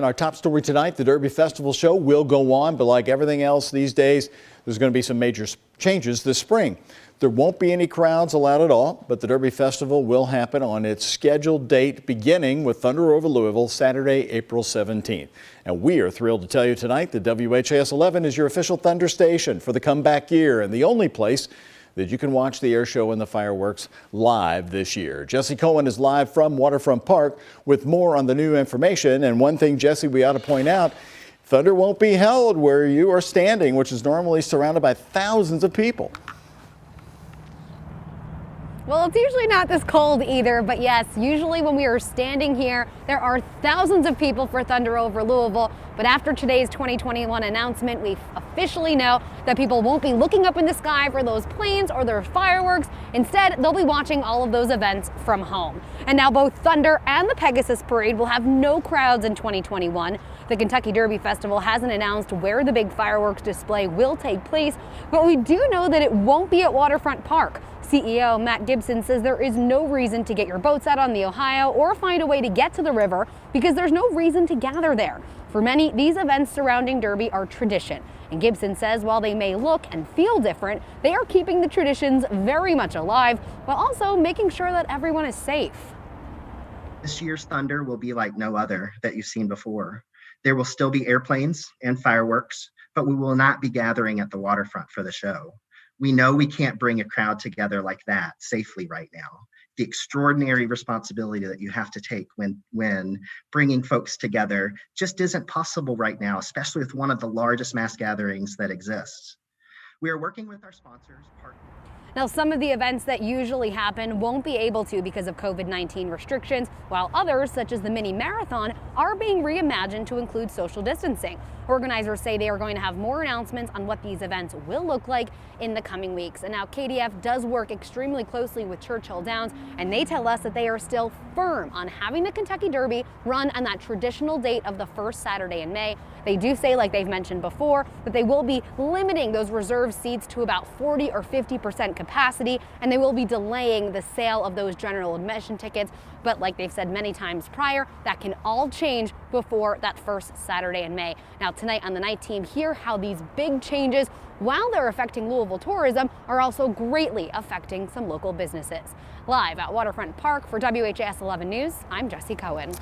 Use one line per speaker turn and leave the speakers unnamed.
Our top story tonight, the Derby Festival show will go on, but like everything else these days, there's going to be some major changes this spring. There won't be any crowds allowed at all, but the Derby Festival will happen on its scheduled date, beginning with Thunder Over Louisville, Saturday, April 17th. And we are thrilled to tell you tonight that WHAS 11 is your official Thunder station for the comeback year and the only place that you can watch the air show and the fireworks live this year. Jesse Cohen is live from Waterfront Park with more on the new information. And one thing, Jesse, we ought to point out, Thunder won't be held where you are standing, which is normally surrounded by thousands of people.
Well, it's usually not this cold either, but yes, usually when we are standing here, there are thousands of people for Thunder Over Louisville. But after today's 2021 announcement, we officially know that people won't be looking up in the sky for those planes or their fireworks. Instead, they'll be watching all of those events from home. And now both Thunder and the Pegasus Parade will have no crowds in 2021. The Kentucky Derby Festival hasn't announced where the big fireworks display will take place, but we do know that it won't be at Waterfront Park. CEO Matt Gibson says there is no reason to get your boats out on the Ohio or find a way to get to the river because there's no reason to gather there. For many, these events surrounding Derby are tradition. And Gibson says while they may look and feel different, they are keeping the traditions very much alive while also making sure that everyone is safe.
This year's Thunder will be like no other that you've seen before. There will still be airplanes and fireworks, but we will not be gathering at the waterfront for the show. We know we can't bring a crowd together like that safely right now. The extraordinary responsibility that you have to take when bringing folks together just isn't possible right now, especially with one of the largest mass gatherings that exists. We are working with our sponsors, partners.
Now, some of the events that usually happen won't be able to because of COVID-19 restrictions, while others, such as the mini marathon, are being reimagined to include social distancing. Organizers say they are going to have more announcements on what these events will look like in the coming weeks. And now KDF does work extremely closely with Churchill Downs, and they tell us that they are still firm on having the Kentucky Derby run on that traditional date of the first Saturday in May. They do say, like they've mentioned before, that they will be limiting those reserved seats to about 40 or 50% capacity, and they will be delaying the sale of those general admission tickets. But like they've said many times prior, that can all change before that first Saturday in May. Now tonight on the night team, hear how these big changes, while they're affecting Louisville tourism, are also greatly affecting some local businesses. Live at Waterfront Park for WHAS 11 News, I'm Jesse Cohen.